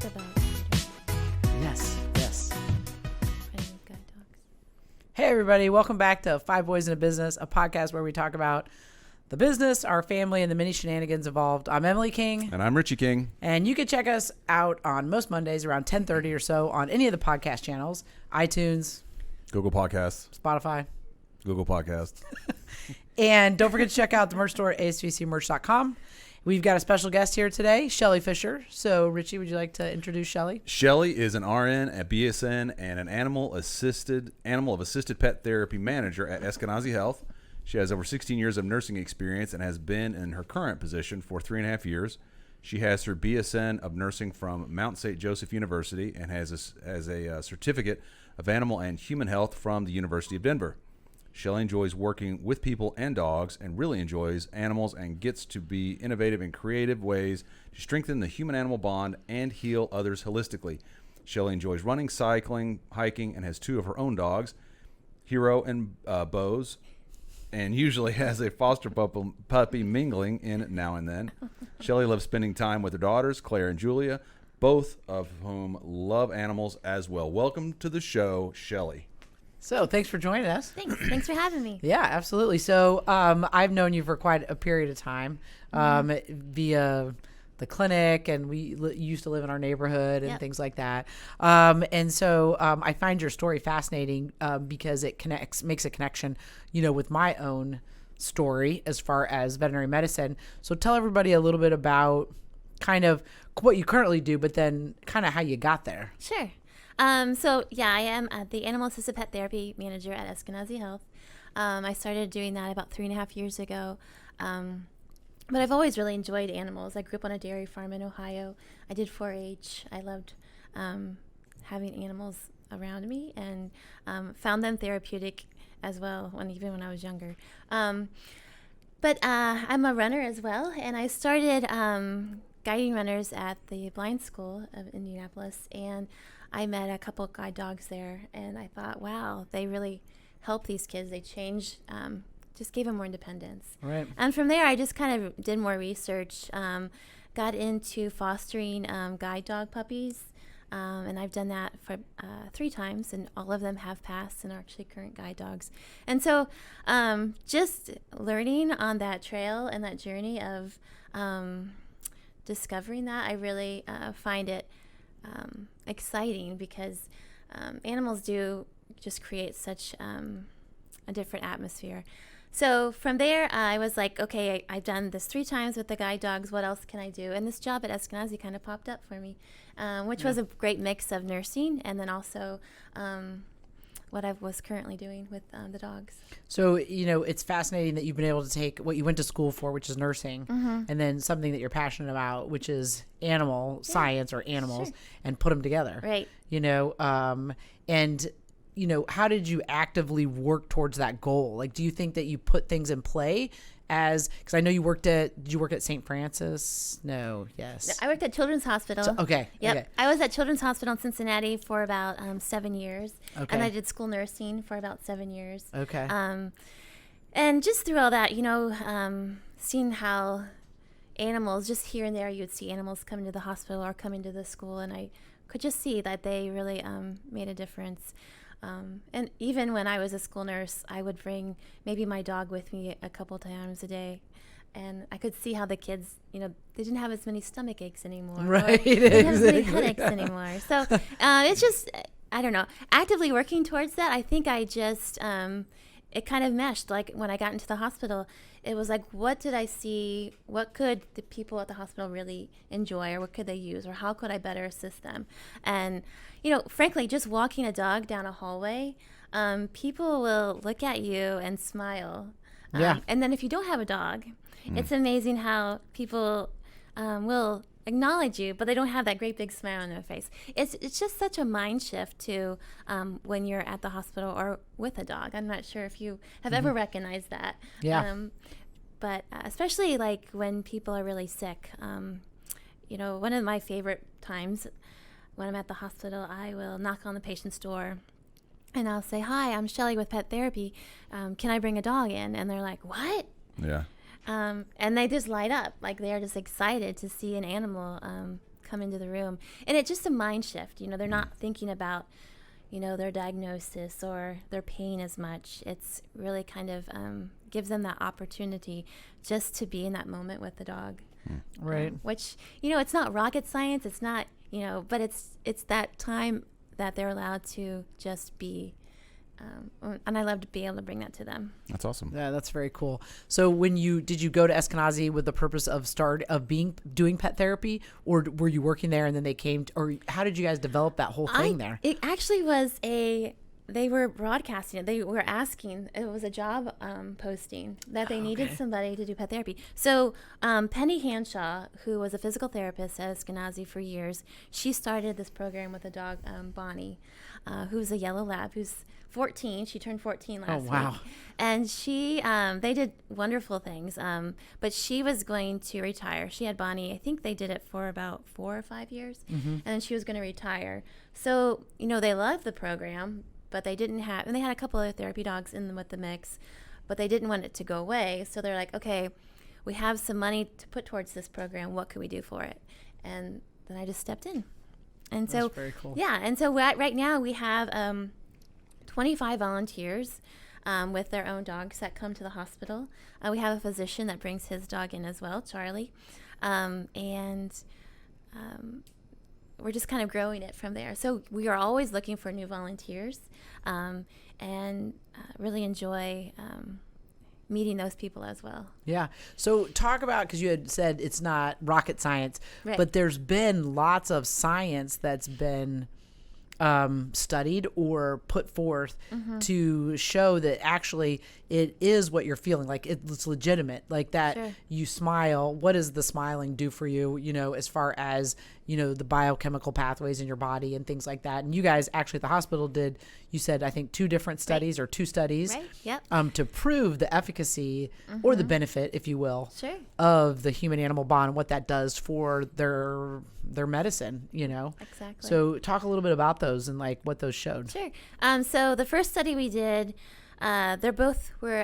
about later. Yes. And we've got dogs. Hey, everybody. Welcome back to Five Boys in a Business, a podcast where we talk about the business, our family, and the many shenanigans involved. I'm Emily King. And I'm Richie King. And you can check us out on most Mondays around 10:30 or so on any of the podcast channels, iTunes, Google Podcasts. Spotify. Google Podcasts. And don't forget to check out the merch store at asvcmerch.com. We've got a special guest here today, Shelly Fisher. So, Richie, would you like to introduce Shelly? Shelly is an RN at BSN and an animal of assisted pet therapy manager at Eskenazi Health. She has over 16 years of nursing experience and has been in her current position for 3.5 years. She has her BSN of nursing from Mount St. Joseph University and has a certificate of animal and human health from the University of Denver. Shelly enjoys working with people and dogs and really enjoys animals and gets to be innovative in creative ways to strengthen the human-animal bond and heal others holistically. Shelly enjoys running, cycling, hiking, and has 2 of her own dogs, Hero and Bose, and usually has a foster puppy mingling in now and then. Shelly loves spending time with her daughters, Claire and Julia, both of whom love animals as well. Welcome to the show, Shelly. So, thanks for joining us. Thanks for having me. Yeah, absolutely. So, I've known you for quite a period of time via the clinic, and we used to live in our neighborhood and things like that. And so I find your story fascinating because it makes a connection, with my own story as far as veterinary medicine. So tell everybody a little bit about kind of what you currently do, but then kind of how you got there. Sure. I am the animal assisted pet therapy manager at Eskenazi Health. I started doing that about 3.5 years ago. But I've always really enjoyed animals. I grew up on a dairy farm in Ohio. I did 4-H. I loved having animals around me and found them therapeutic as well even when I was younger. But I'm a runner as well, and I started guiding runners at the blind school of Indianapolis, and I met a couple of guide dogs there, and I thought, wow, they really help these kids. They changed, just gave them more independence. Right. And from there, I just kind of did more research, got into fostering guide dog puppies, and I've done that for 3 times, and all of them have passed and are actually current guide dogs. And so just learning on that trail and that journey of discovering that, I really find it exciting because animals do just create such a different atmosphere. So from there, I was like, okay, I've done this 3 times with the guide dogs. What else can I do? And this job at Eskenazi kind of popped up for me, which was a great mix of nursing and then also what I was currently doing with the dogs. So, it's fascinating that you've been able to take what you went to school for, which is nursing, and then something that you're passionate about, which is animal science or animals, and put them together. Right. How did you actively work towards that goal? Like, do you think that you put things in play because I know did you work at St. Francis? No, yes. I worked at Children's Hospital. Okay. Yep. Okay. I was at Children's Hospital in Cincinnati for about 7 years. Okay. And I did school nursing for about 7 years. Okay. And just through all that, seeing how animals, just here and there, you would see animals come into the hospital or come into the school, and I could just see that they really made a difference. And even when I was a school nurse, I would bring maybe my dog with me a couple times a day. And I could see how the kids, they didn't have as many stomach aches anymore. Right. They didn't have as many headaches anymore. So it's just, I don't know, actively working towards that. I think I just, it kind of meshed. Like when I got into the hospital, it was like, what did I see? What could the people at the hospital really enjoy, or what could they use, or how could I better assist them? And, frankly, just walking a dog down a hallway, people will look at you and smile. And then if you don't have a dog, it's amazing how people will acknowledge you, but they don't have that great big smile on their face. It's just such a mind shift to when you're at the hospital or with a dog. I'm not sure if you have ever recognized that. Yeah. But especially like when people are really sick. One of my favorite times when I'm at the hospital, I will knock on the patient's door and I'll say, "Hi, I'm Shelly with Pet Therapy. Can I bring a dog in?" And they're like, "What?" Yeah. And they just light up, like they're just excited to see an animal come into the room. And it's just a mind shift. They're not thinking about, their diagnosis or their pain as much. It's really kind of gives them that opportunity just to be in that moment with the dog. Right. Which, it's not rocket science. It's not, but it's that time that they're allowed to just be. And I love to be able to bring that to them. That's awesome. Yeah, that's very cool. So did you go to Eskenazi with the purpose of doing pet therapy, or were you working there and then they came or how did you guys develop that whole thing there? It actually was they were broadcasting it. They were asking, it was a job posting that they needed somebody to do pet therapy. So Penny Hanshaw, who was a physical therapist at Eskenazi for years, she started this program with a dog, Bonnie, who's a yellow lab, who's 14. She turned 14 last week. And they did wonderful things. But she was going to retire. She had Bonnie, I think they did it for about 4 or 5 years. And then she was going to retire. So, they loved the program, but they didn't have, and they had a couple other therapy dogs with the mix, but they didn't want it to go away. So they're like, okay, we have some money to put towards this program. What can we do for it? And then I just stepped in. And That's very cool. Yeah. And so right now we have 25 volunteers with their own dogs that come to the hospital. We have a physician that brings his dog in as well, Charlie. We're just kind of growing it from there. So we are always looking for new volunteers and really enjoy meeting those people as well. Yeah. So talk about, because you had said it's not rocket science, Right. but there's been lots of science that's been studied or put forth to show that actually it is what you're feeling, like it's legitimate, like that. Sure. You smile, what does the smiling do for you, as far as the biochemical pathways in your body and things like that. And you guys actually at the hospital did, you said, I think 2 different studies or 2 studies Right. Yep. to prove the efficacy or the benefit, if you will, Sure. of the human animal bond and what that does for their medicine, Exactly. So talk a little bit about those and like what those showed. Sure. So the first study we did, they both were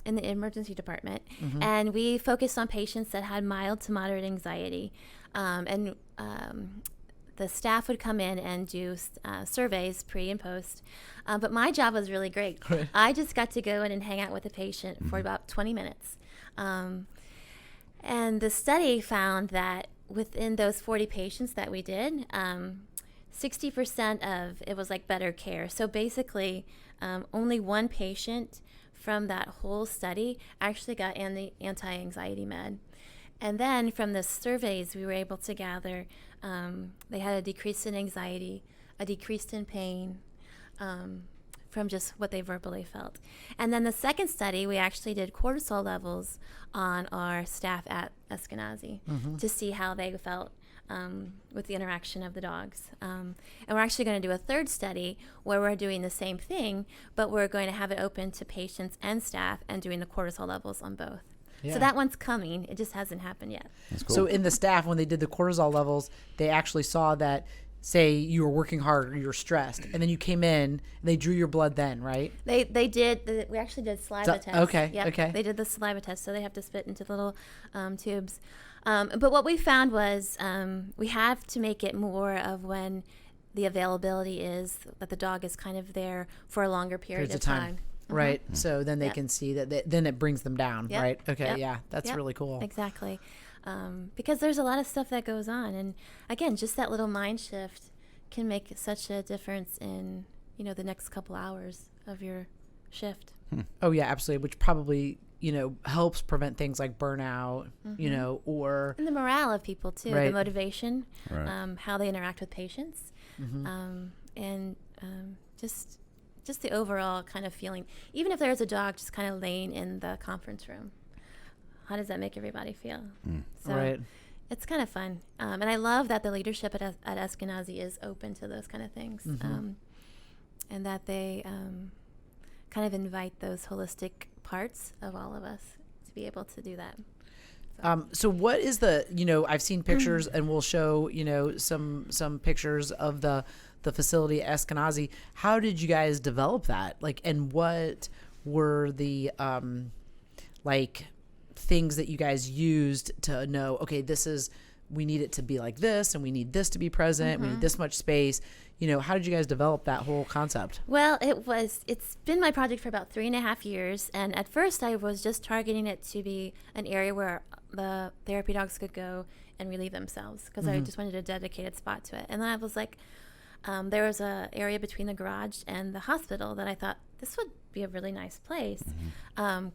in the emergency department, and we focused on patients that had mild to moderate anxiety. The staff would come in and do surveys pre and post. But my job was really great. Right. I just got to go in and hang out with the patient for about 20 minutes. And the study found that within those 40 patients that we did, 60% of it was like better care. So basically, only one patient from that whole study actually got anti-anxiety med. And then from the surveys we were able to gather, they had a decrease in anxiety, a decrease in pain, from just what they verbally felt. And then the second study, we actually did cortisol levels on our staff at Eskenazi to see how they felt with the interaction of the dogs. And we're actually going to do a third study where we're doing the same thing, but we're going to have it open to patients and staff and doing the cortisol levels on both. Yeah. So that one's coming. It just hasn't happened yet. That's cool. So in the staff, when they did the cortisol levels, they actually saw that, say you were working hard or you were stressed, and then you came in and they drew your blood then, right? They did. We actually did saliva tests. Okay, Yep, okay. They did the saliva test, so they have to spit into little tubes. But what we found was we have to make it more of when the availability is that the dog is kind of there for a longer period of time. Right. So then they can see that, then it brings them down, Yep. right? Okay. Yep. Yeah. That's Yep. really cool. Exactly. Because there's a lot of stuff that goes on. And again, just that little mind shift can make such a difference in, the next couple hours of your shift. Oh yeah, absolutely. Which probably, helps prevent things like burnout, or And the morale of people too, Right. the motivation, Right. how they interact with patients, and just the overall kind of feeling. Even if there's a dog just kind of laying in the conference room, how does that make everybody feel? So right. it's kind of fun, and I love that the leadership at Eskenazi is open to those kind of things, and that they kind of invite those holistic parts of all of us to be able to do that. So what is the, I've seen pictures and we'll show, some pictures of the facility at Eskenazi. How did you guys develop that? Like, and what were the, things that you guys used to know, okay, this is we need it to be like this, and we need this to be present. We need this much space. How did you guys develop that whole concept? Well, it's been my project for about 3.5 years. And at first I was just targeting it to be an area where the therapy dogs could go and relieve themselves, because I just wanted a dedicated spot to it. And then I was like, there was a area between the garage and the hospital that I thought this would be a really nice place,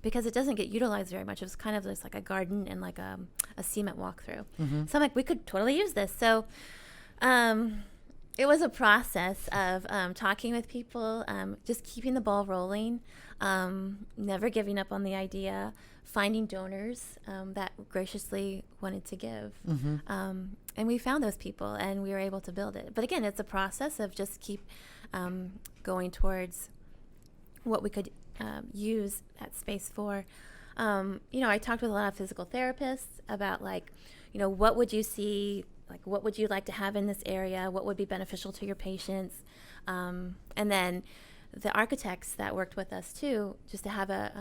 because it doesn't get utilized very much. It was kind of just like a garden and like a cement walkthrough. So I'm like, we could totally use this. So it was a process of talking with people, just keeping the ball rolling, never giving up on the idea, finding donors that graciously wanted to give. And we found those people, and we were able to build it. But again, it's a process of just keep going towards what we could use that space for. I talked with a lot of physical therapists about, what would you see, what would you like to have in this area? What would be beneficial to your patients? And then the architects that worked with us too, just to have a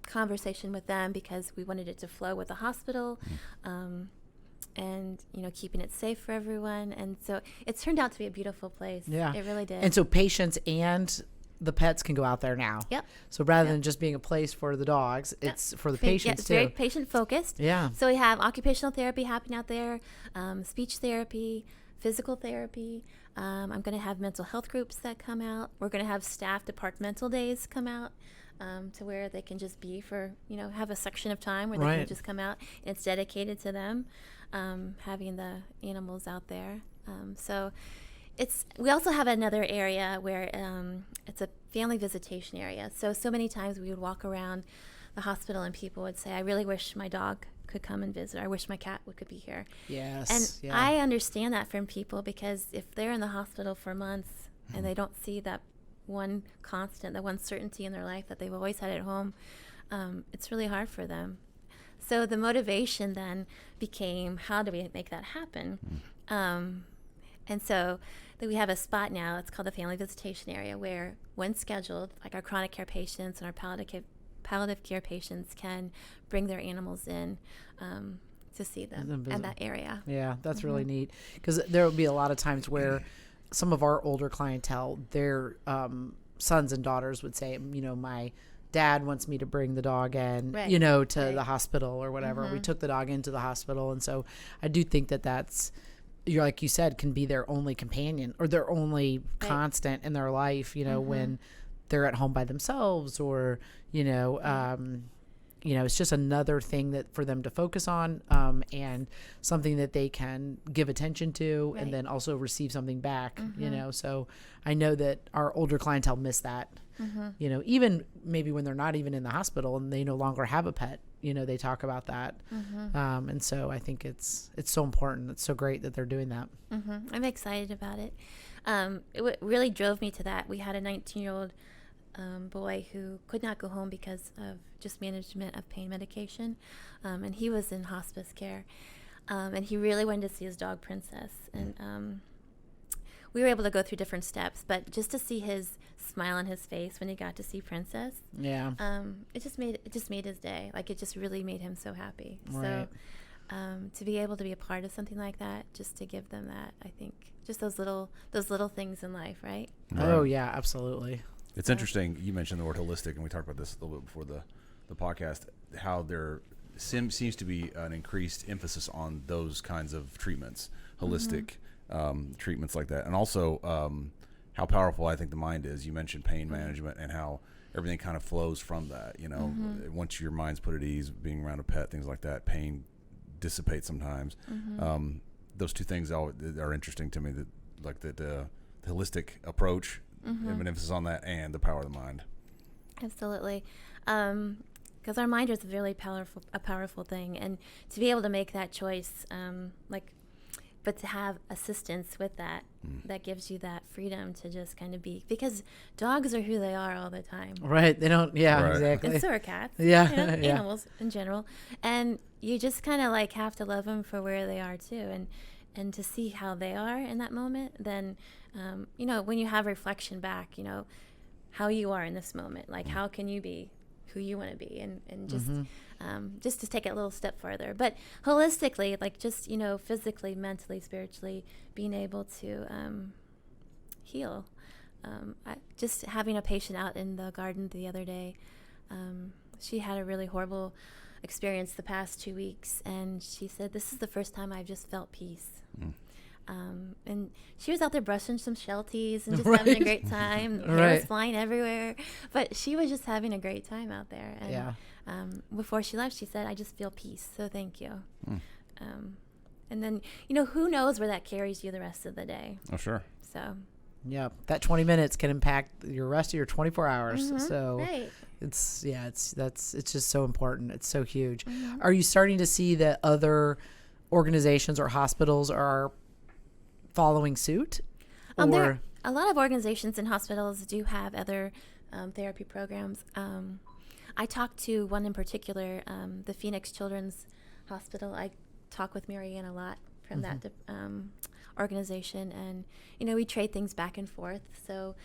conversation with them, because we wanted it to flow with the hospital, and keeping it safe for everyone. And so it's turned out to be a beautiful place. Yeah, it really did. And so patients and the pets can go out there now. Yep. So rather than just being a place for the dogs, it's for the patients it's too. very patient focused. Yeah. So we have occupational therapy happening out there, speech therapy, physical therapy. I'm going to have mental health groups that come out. We're going to have staff departmental days come out, to where they can just be for, have a section of time where they can just come out, and it's dedicated to them, having the animals out there. We also have another area where it's a family visitation area. So many times we would walk around the hospital and people would say, I really wish my dog could come and visit. I wish my cat could be here. Yes. And I understand that from people, because if they're in the hospital for months and they don't see that one constant, that one certainty in their life that they've always had at home, it's really hard for them. So the motivation then became, how do we make that happen? And so we have a spot now, it's called the family visitation area, where when scheduled, like our chronic care patients and our palliative care patients can bring their animals in to see them at that area. Yeah, that's really neat, because there will be a lot of times where some of our older clientele, their sons and daughters would say, my dad wants me to bring the dog in, to the hospital or whatever. We took the dog into the hospital. And so I do think that that's, like you said, can be their only companion or their only constant in their life, when they're at home by themselves, or, it's just another thing that for them to focus on, and something that they can give attention to, and then also receive something back, so I know that our older clientele miss that, even maybe when they're not even in the hospital and they no longer have a pet, they talk about that. And so I think it's so important. It's so great that they're doing that. I'm excited about it. It really drove me to that. We had a 19-year-old boy who could not go home because of just management of pain medication, and he was in hospice care, and he really wanted to see his dog Princess, and we were able to go through different steps, but just to see his smile on his face when he got to see Princess, it just made his day. Like, it just really made him so happy. Right. So to be able to be a part of something like that, just to give them that, I think just those little things in life, right? Oh yeah, absolutely. It's interesting. You mentioned the word holistic, and we talked about this a little bit before the podcast, how there seems to be an increased emphasis on those kinds of treatments, holistic treatments like that. And also how powerful I think the mind is. You mentioned pain management and how everything kind of flows from that. Once your mind's put at ease, being around a pet, things like that, pain dissipates sometimes. Those two things are interesting to me, that the holistic approach, have an emphasis on that, and the power of the mind. Absolutely. Because our mind is a really powerful thing, and to be able to make that choice, but to have assistance with that, that gives you that freedom to just kind of be, because dogs are who they are all the time. Right. They don't, exactly. And so are cats. Yeah. Animals in general. And you just kind of have to love them for where they are too. And to see how they are in that moment, then, when you have reflection back, how you are in this moment, how can you be who you want to be, and just to take it a little step further. But holistically, like just, physically, mentally, spiritually, being able to heal. Just having a patient out in the garden the other day, she had a really horrible experience the past 2 weeks, and she said, this is the first time I've just felt peace. And she was out there brushing some Shelties and just having a great time. Hair was flying everywhere, but she was just having a great time out there. And before she left, she said, I just feel peace, so thank you. And then, who knows where that carries you the rest of the day. Oh, sure. So yeah, that 20 minutes can impact your rest of your 24 hours. So it's just so important. It's so huge. Are you starting to see that other organizations or hospitals are following suit? There a lot of organizations and hospitals do have other therapy programs. I talked to one in particular, the Phoenix Children's Hospital. I talk with Marianne a lot from that organization, and we trade things back and forth. So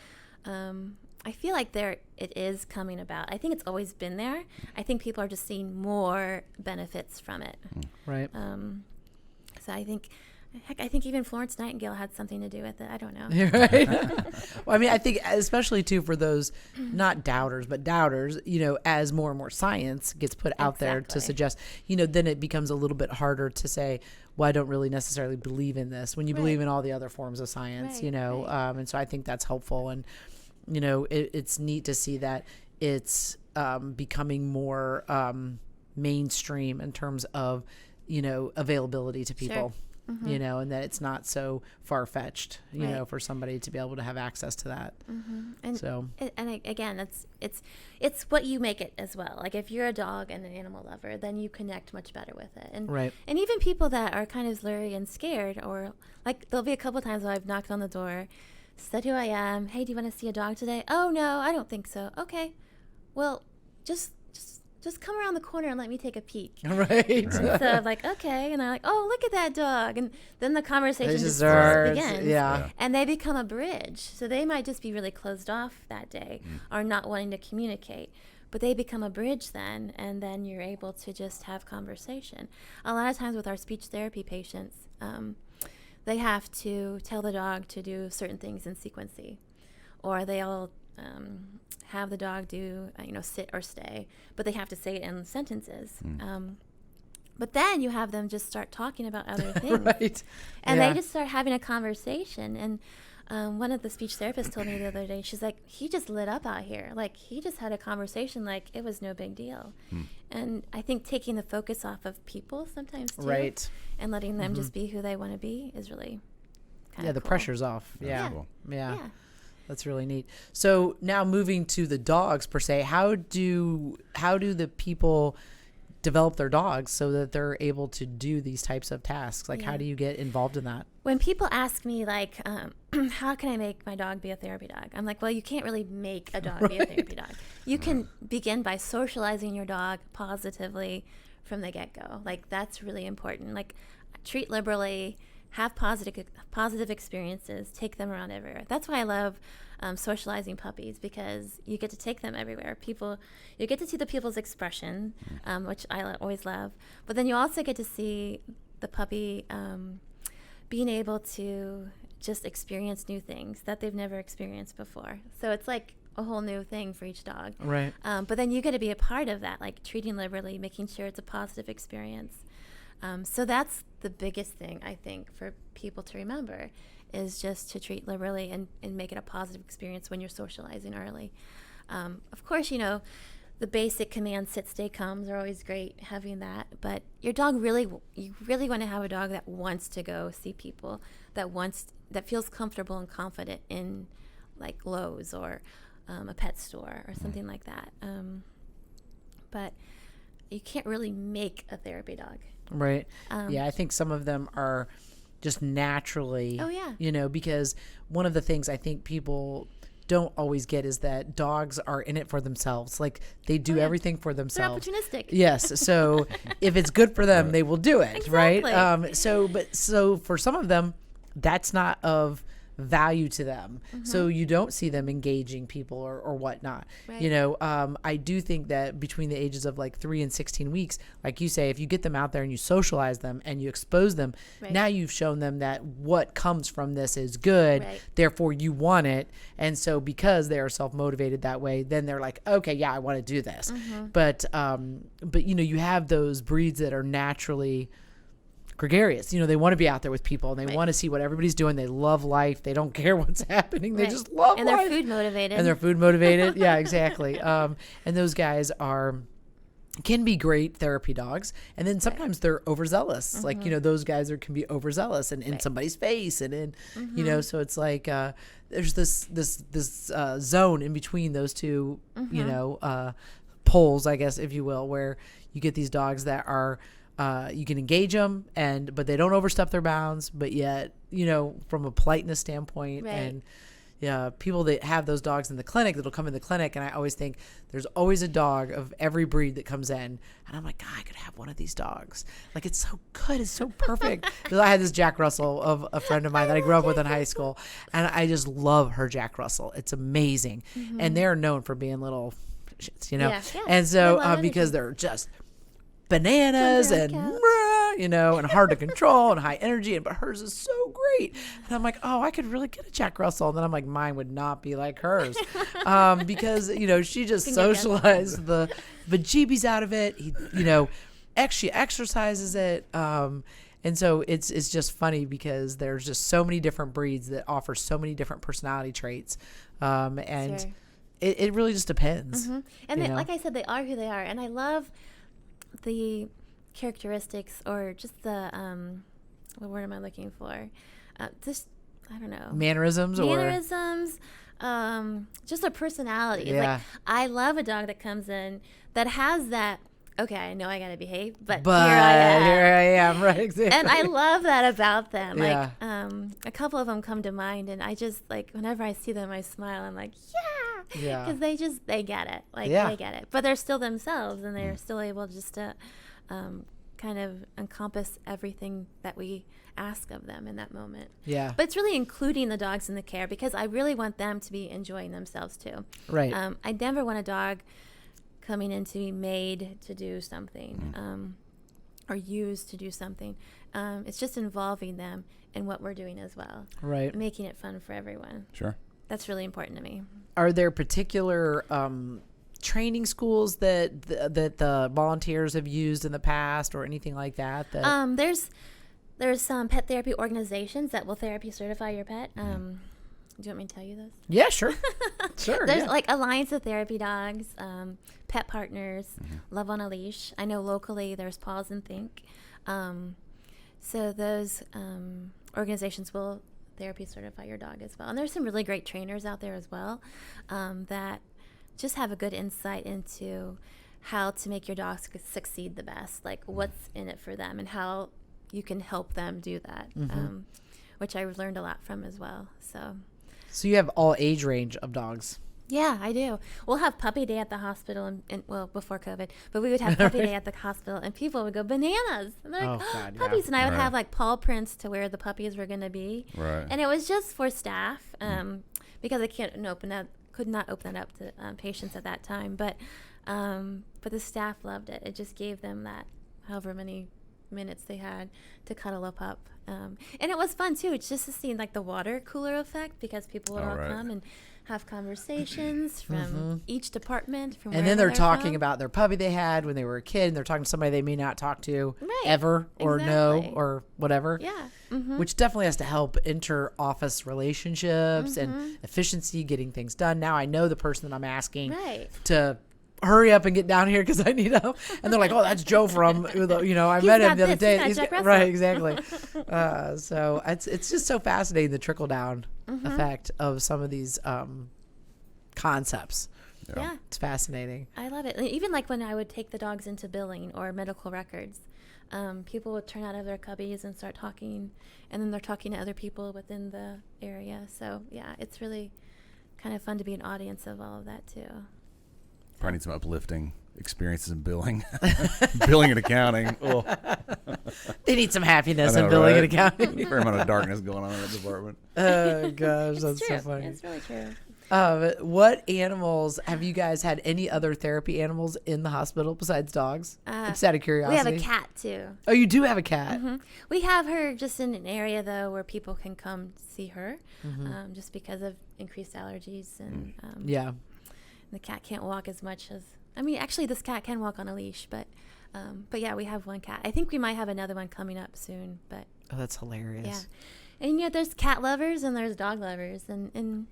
I feel like it is coming about. I think it's always been there. I think people are just seeing more benefits from it. Right. So I think even Florence Nightingale had something to do with it. I don't know. Right. Well, I mean, I think especially too for those not doubters, but doubters, as more and more science gets put out there to suggest, then it becomes a little bit harder to say, well, I don't really necessarily believe in this when you believe in all the other forms of science, and so I think that's helpful. And, it's neat to see that it's becoming more mainstream in terms of, availability to people. And that it's not so far-fetched, for somebody to be able to have access to that. And so, again, it's what you make it as well. Like if you're a dog and an animal lover, then you connect much better with it. And and even people that are kind of leery and scared, or like there'll be a couple of times where I've knocked on the door, said who I am. Hey, do you want to see a dog today? Oh no, I don't think so. Okay, well, just come around the corner and let me take a peek. Right. So I'm like, okay. And they're like, oh, look at that dog. And then the conversation just begins. Yeah. And they become a bridge. So they might just be really closed off that day or not wanting to communicate. But they become a bridge then, and then you're able to just have conversation. A lot of times with our speech therapy patients, they have to tell the dog to do certain things in sequencing, or they'll have the dog do, sit or stay, but they have to say it in sentences. But then you have them just start talking about other things. And they just start having a conversation. And one of the speech therapists told me the other day, she's like, he just lit up out here. Like, he just had a conversation like it was no big deal. And I think taking the focus off of people sometimes, too, and letting them just be who they want to be is really kind of the cool. pressure's off. That's cool. Yeah. That's really neat. So now moving to the dogs per se, how do the people develop their dogs so that they're able to do these types of tasks? Like, how do you get involved in that? When people ask me, like, how can I make my dog be a therapy dog? I'm like, well, you can't really make a dog be a therapy dog. You can begin by socializing your dog positively from the get-go. Like, that's really important. Like, treat liberally, have positive experiences, take them around everywhere. That's why I love socializing puppies, because you get to take them everywhere. You get to see the people's expression, which I always love. But then you also get to see the puppy being able to just experience new things that they've never experienced before. So it's like a whole new thing for each dog. Right. But then you get to be a part of that, like treating liberally, making sure it's a positive experience. So that's the biggest thing, I think, for people to remember, is just to treat liberally and make it a positive experience when you're socializing early. Of course, the basic command, sit, stay, comes are always great, having that. But your dog you really want to have a dog that wants to go see people, that feels comfortable and confident in like Lowe's or a pet store or something like that. But you can't really make a therapy dog. Right. I think some of them are just naturally, because one of the things I think people don't always get is that dogs are in it for themselves. Like, they do everything for themselves. They're opportunistic. Yes. So if it's good for them, they will do it. Exactly. Right. So for some of them, that's not of value to them. So you don't see them engaging people or whatnot. Right. You know, I do think that between the ages of like 3 and 16 weeks, like you say, if you get them out there and you socialize them and you expose them, now you've shown them that what comes from this is good. Therefore, you want it. And so because they are self-motivated that way, then they're like, okay, yeah, I want to do this. But you know, you have those breeds that are naturally gregarious. You know, they want to be out there with people and they want to see what everybody's doing. They love life. They don't care what's happening. They just love and life. they're food motivated. And they're food motivated. Yeah, exactly. And those guys can be great therapy dogs, and then sometimes they're overzealous. Like, you know, those guys can be overzealous and in somebody's face and in, you know, so it's like there's this zone in between those two, you know, poles, I guess, if you will, where you get these dogs that are you can engage them but they don't overstep their bounds, but yet, you know, from a politeness standpoint and people that have those dogs in the clinic that'll come in the clinic, and I always think there's always a dog of every breed that comes in, and I'm like, God, I could have one of these dogs. Like, it's so good, it's so perfect. Because I had this Jack Russell of a friend of mine that I grew up with in high school, and I just love her Jack Russell. It's amazing, and they're known for being little shits, you know, and so because they're just bananas and you know, and hard to control and high energy, but hers is so great. And I'm like, oh, I could really get a Jack Russell. And then I'm like, mine would not be like hers, because, you know, she just socialized the bejeebies out of it. He, you know, she exercises it. And so it's just funny because there's just so many different breeds that offer so many different personality traits. And it really just depends. And they, like I said, they are who they are. And I love the characteristics, or just the what word am I looking for? Just, I don't know, mannerisms, just a personality. Like, I love a dog that comes in that has that. Okay, I know I gotta behave, but here I am, right? Exactly. And I love that about them. Like, a couple of them come to mind, and I just, like, whenever I see them, I smile. I'm like, because they get it, like they get it, but they're still themselves, and they're still able just to kind of encompass everything that we ask of them in that moment. But it's really including the dogs in the care, because I really want them to be enjoying themselves too. I never want a dog coming in to be made to do something or used to do something. It's just involving them in what we're doing as well. Making it fun for everyone. That's really important to me. Are there particular training schools that the volunteers have used in the past, or anything like that? There's some pet therapy organizations that will therapy certify your pet. Do you want me to tell you those? Yeah, sure. There's like Alliance of Therapy Dogs, Pet Partners, Love on a Leash. I know locally there's Pause and Think. So those organizations will therapy certify your dog as well. And there's some really great trainers out there as well that just have a good insight into how to make your dog succeed the best, like what's in it for them and how you can help them do that, which I've learned a lot from as well. So you have all age range of dogs. Yeah, I do. We'll have puppy day at the hospital, and well, before COVID, but we would have puppy day at the hospital, and people would go bananas. And they're like, God, puppies. And I would have like paw prints to where the puppies were going to be. And it was just for staff, because I could not open it up to patients at that time. But the staff loved it. It just gave them that however many minutes they had to cuddle a pup. And it was fun too. It's just to see like the water cooler effect, because people would all come and have conversations from each department. And then they're talking about their puppy they had when they were a kid, and they're talking to somebody they may not talk to ever or know or whatever. Which definitely has to help inter-office relationships and efficiency, getting things done. Now I know the person that I'm asking to hurry up and get down here because I need help. And they're like, oh, that's Joe from, you know, I met him the other day. Right, exactly. So it's just so fascinating, the trickle down effect of some of these concepts. Yeah. It's fascinating. I love it. Even like when I would take the dogs into billing or medical records, people would turn out of their cubbies and start talking, and then they're talking to other people within the area. So yeah, it's really kind of fun to be an audience of all of that too. Probably need some uplifting experiences in billing, billing and accounting. Oh. They need some happiness I know, in billing right? and accounting. Fair amount of darkness going on in that department. Oh gosh, that's It's true. so funny. It's really true. What animals have you guys had? Any other therapy animals in the hospital besides dogs? Just out of curiosity. We have a cat too. Oh, you do have a cat. We have her just in an area though where people can come see her, just because of increased allergies and Yeah. the cat can't walk as much as. I mean, actually, this cat can walk on a leash, but yeah, we have one cat. I think we might have another one coming up soon, but Oh, that's hilarious. yeah. And there's cat lovers and there's dog lovers, and then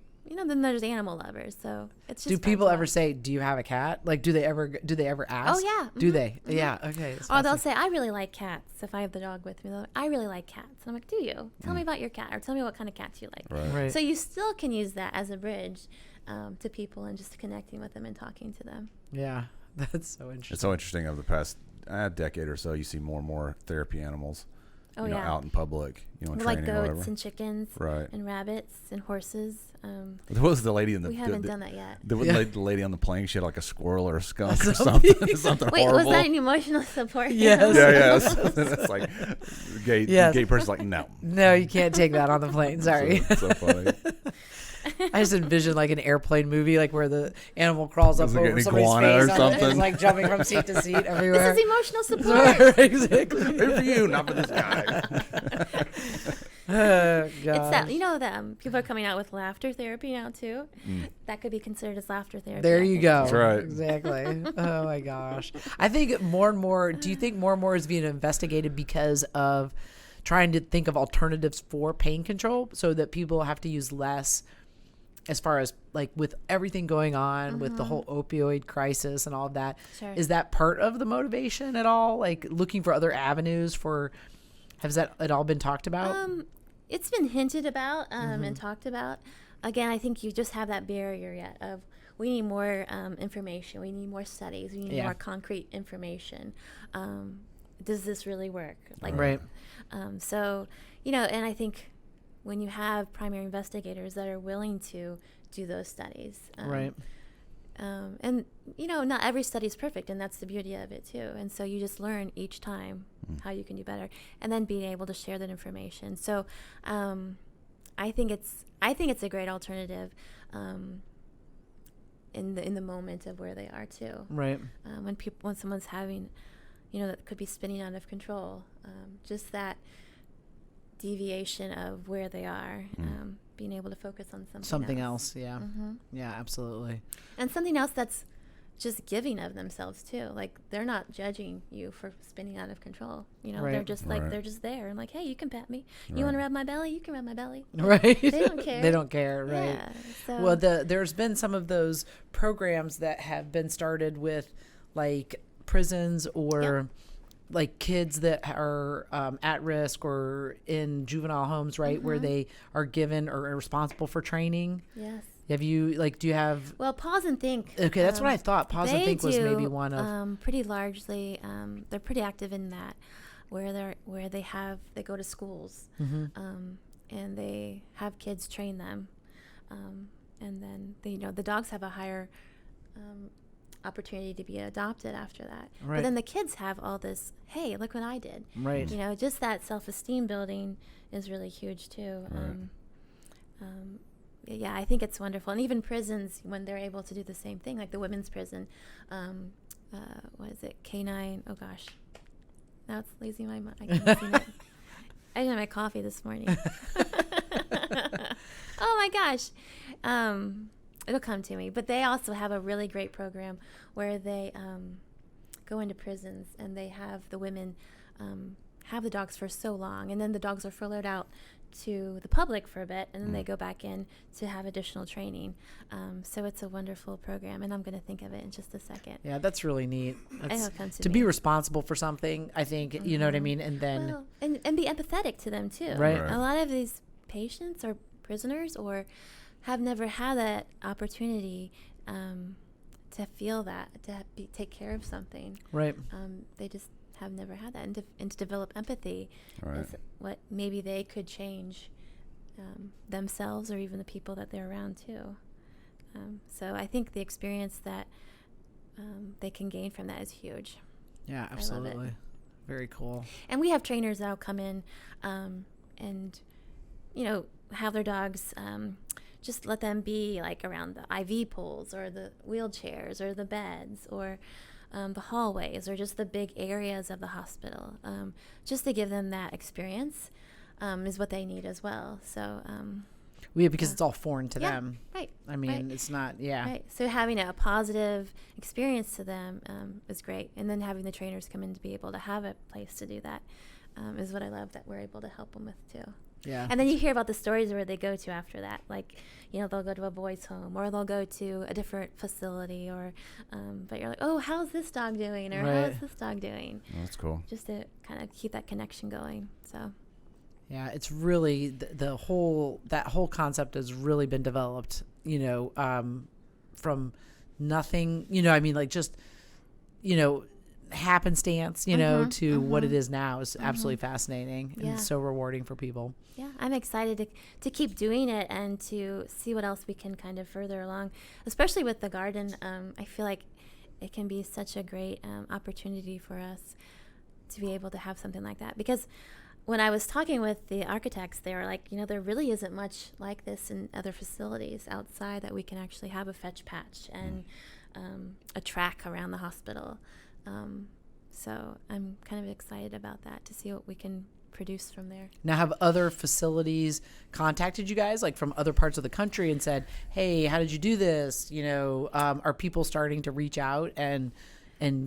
there's animal lovers. So it's just. Do fun people to ever watch. say, "Do you have a cat?" Like, do they ever ask? Oh yeah. Do they? Yeah. Okay. that's Or they'll fascinating. say, "I really like cats." If I have the dog with me, they'll, "I really like cats." And I'm like, "Do you? Tell me about your cat, or tell me what kind of cats you like." Right. Right. So you still can use that as a bridge to people and just connecting with them and talking to them. Yeah. That's so interesting. It's so interesting. Over the past decade or so, you see more and more therapy animals. Oh, you know, yeah. out in public. You know, in Like training or goats whatever. and chickens Right. and rabbits and horses. What was the lady in the? We haven't done that yet. The Yeah. lady on the plane, she had like a squirrel or a skunk or something. Something Wait, horrible. was that an emotional support? Yes. Yeah. That's like gay. Yes. Gay person's like no. No, you can't take that on the plane. Sorry. So funny. I just envision like an airplane movie, like where the animal crawls up It's like over an somebody's iguana face or and something. is like jumping from seat to seat everywhere. This is emotional support. Exactly. Good for you, not for this guy. Oh, It's God. that, people are coming out with laughter therapy now too. That could be considered as laughter therapy. There I you think. go. That's right. Exactly. Oh my gosh. I think more and more, do you think more and more is being investigated because of trying to think of alternatives for pain control so that people have to use less as far as like with everything going on with the whole opioid crisis and all of that? Sure. Is that part of the motivation at all? Like looking for other avenues for, has that at all been talked about? It's been hinted about and talked about. Again, I think you just have that barrier yet of we need more information. We need more studies. We need Yeah. more concrete information. Does this really work? Like, Right. So, and I think when you have primary investigators that are willing to do those studies. Right. And, not every study is perfect, and that's the beauty of it, too. And so you just learn each time how you can do better, and then being able to share that information. So I think it's a great alternative in the moment of where they are, too. Right. When someone's having, that could be spinning out of control, just that deviation of where they are, being able to focus on something else. Yeah. Yeah, absolutely. And something else that's just giving of themselves too. Like they're not judging you for spinning out of control. Right. They're just like Right. they're just there and like, hey, you can pat me. You Right. want to rub my belly? You can rub my belly. Right. They don't care. They don't care. Right. Yeah. So Well, there's been some of those programs that have been started with like prisons or like kids that are at risk or in juvenile homes, right, where they are given or are responsible for training. yes. Have you do you have? Well, Pause and Think. Okay, that's what I thought. Pause and they Think was maybe do, one of. pretty largely. They're pretty active in that, where they go to schools, and they have kids train them, and then the dogs have a higher opportunity to be adopted after that. Right. But then the kids have all this. Hey, look what I did. Right. Just that self-esteem building is really huge too. Right. Yeah, I think it's wonderful. And even prisons, when they're able to do the same thing, like the women's prison, what is it, K9? Oh, gosh. Now it's losing my mind. I can't see it. I didn't have my coffee this morning. Oh, my gosh. It'll come to me. But they also have a really great program where they go into prisons and they have the women have the dogs for so long. And then the dogs are followed out to the public for a bit, and then they go back in to have additional training. So it's a wonderful program, and I'm going to think of it in just a second. Yeah, that's really neat. It'll come to To me. be responsible for something, I think, you know what I mean? And then, Well, and be empathetic to them too. Right. Right. A lot of these patients are prisoners or have never had that opportunity to feel that, take care of something. right. They just have never had that, and to develop empathy Right. is what maybe they could change themselves or even the people that they're around too. So I think the experience that they can gain from that is huge. Yeah, absolutely. Very cool. And we have trainers that'll come in and, have their dogs, just let them be like around the IV poles or the wheelchairs or the beds or the hallways or just the big areas of the hospital, just to give them that experience is what they need as well. So, because it's all foreign to them. Right. I mean, it's not, Right. So having a positive experience to them is great. And then having the trainers come in to be able to have a place to do that is what I love that we're able to help them with too. Yeah. And then you hear about the stories where they go to after that. Like, they'll go to a boys' home or they'll go to a different facility or, but you're like, oh, how's this dog doing? Or how's this dog doing? Oh, that's cool. Just to kind of keep that connection going. So. Yeah, it's really that whole concept has really been developed, from nothing, like just, happenstance, to what it is now is absolutely fascinating and so rewarding for people. Yeah, I'm excited to keep doing it and to see what else we can kind of further along, especially with the garden. I feel like it can be such a great opportunity for us to be able to have something like that, because when I was talking with the architects, they were like, there really isn't much like this in other facilities outside that we can actually have a fetch patch and a track around the hospital. So I'm kind of excited about that to see what we can produce from there. Now, have other facilities contacted you guys, like from other parts of the country, and said, hey, how did you do this? Are people starting to reach out and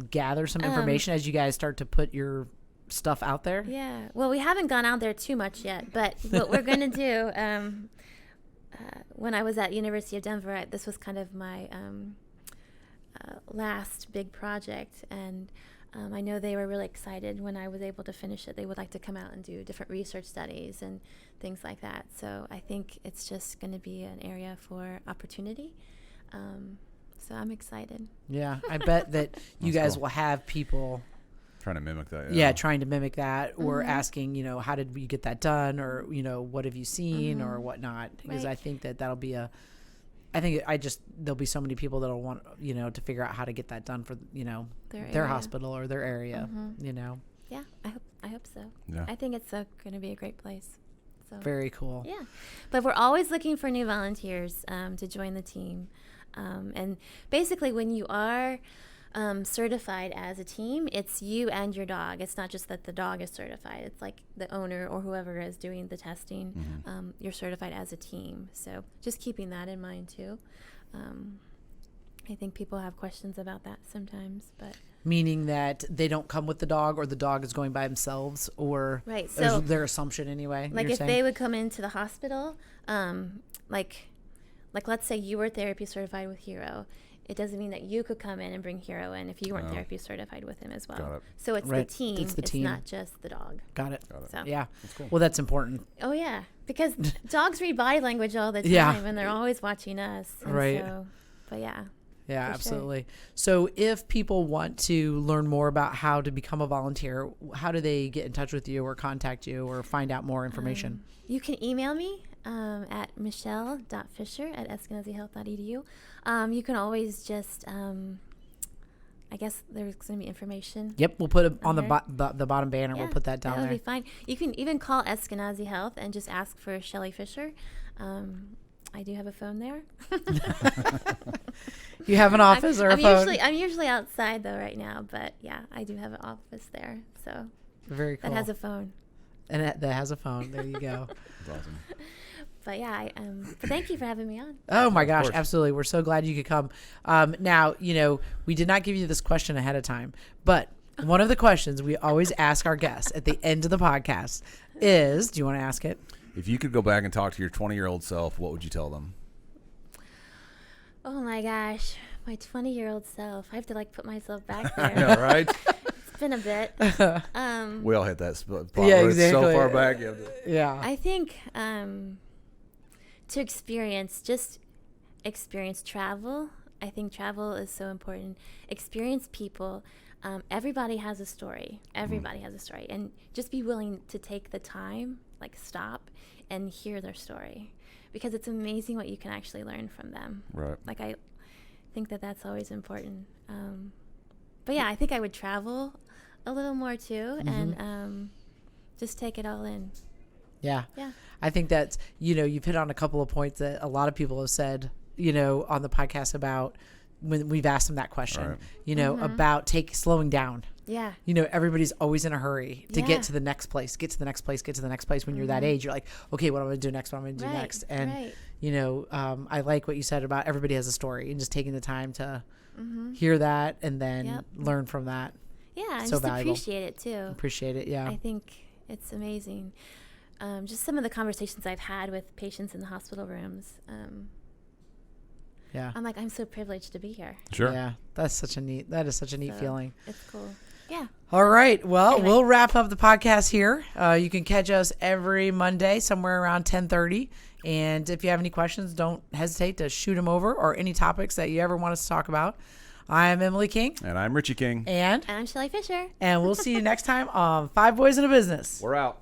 gather some information as you guys start to put your stuff out there? Yeah. Well, we haven't gone out there too much yet, but what we're going to do, when I was at University of Denver, this was kind of my last big project, and I know they were really excited when I was able to finish it. They would like to come out and do different research studies and things like that. So I think it's just going to be an area for opportunity. So I'm excited. Yeah, I bet that you guys will have people trying to mimic that. Yeah, trying to mimic that, or asking, how did we get that done, or what have you seen, or whatnot? Because I think that'll be there'll be so many people that'll want to figure out how to get that done for their hospital or their area. Yeah, I hope so. Yeah, I think it's going to be a great place. So very cool. Yeah, but we're always looking for new volunteers to join the team, and basically when you are certified as a team, it's you and your dog. It's not just that the dog is certified. It's like the owner or whoever is doing the testing. You're certified as a team. So just keeping that in mind too. I think people have questions about that sometimes, but meaning that they don't come with the dog, or the dog is going by themselves, or right. So their assumption anyway. Like if they would come into the hospital, like let's say you were therapy certified with Hero. It doesn't mean that you could come in and bring Hero in if you weren't therapy certified with him as well. Got it. So it's the team. It's not just the dog. Got it. So. Yeah. That's cool. Well, that's important. Oh, yeah. Because dogs read body language all the time, and they're always watching us. And right. So, but yeah. Yeah, absolutely. Sure. So if people want to learn more about how to become a volunteer, how do they get in touch with you or contact you or find out more information? You can email me at michelle.fisher@eskenazihealth.edu. You can always just, I guess there's going to be information. Yep, we'll put it on the bottom banner. We'll put that down there. That'll be fine. You can even call Eskenazi Health and just ask for Shelly Fisher. I do have a phone there. You have an office or a phone? I'm usually outside though right now, but yeah, I do have an office there. So very cool. That has a phone. And that has a phone. There you go. That's awesome. But yeah, but thank you for having me on. Oh my gosh, absolutely. We're so glad you could come. Now, we did not give you this question ahead of time, but one of the questions we always ask our guests at the end of the podcast is, do you want to ask it? If you could go back and talk to your 20-year-old self, what would you tell them? Oh my gosh, my 20-year-old self. I have to put myself back there. I know, right? It's been a bit. We all hit that spot. Yeah, exactly. So far back. Yeah. I think to experience travel. I think travel is so important. Experience people. Everybody has a story. Everybody has a story. And just be willing to take the time, stop and hear their story. Because it's amazing what you can actually learn from them. Right. think that that's always important. But yeah, I think I would travel a little more too, and just take it all in. Yeah. Yeah. I think that's, you've hit on a couple of points that a lot of people have said, on the podcast about when we've asked them that question, about slowing down. Yeah. Everybody's always in a hurry to get to the next place, get to the next place. When you're that age, you're like, okay, what am I going to do next? What am I going to do next? And, I like what you said about everybody has a story, and just taking the time to hear that and then learn from that. Yeah. And so just valuable. Appreciate it too. Appreciate it. Yeah. I think it's amazing. Just some of the conversations I've had with patients in the hospital rooms. Yeah. I'm like, I'm so privileged to be here. Sure. Yeah. That is such a neat feeling. It's cool. Yeah. All right. Well, we'll wrap up the podcast here. You can catch us every Monday somewhere around 10:30. And if you have any questions, don't hesitate to shoot them over, or any topics that you ever want us to talk about. I'm Emily King. And I'm Richie King. And I'm Shelly Fisher. And we'll see you next time on 5 Boys in a Business. We're out.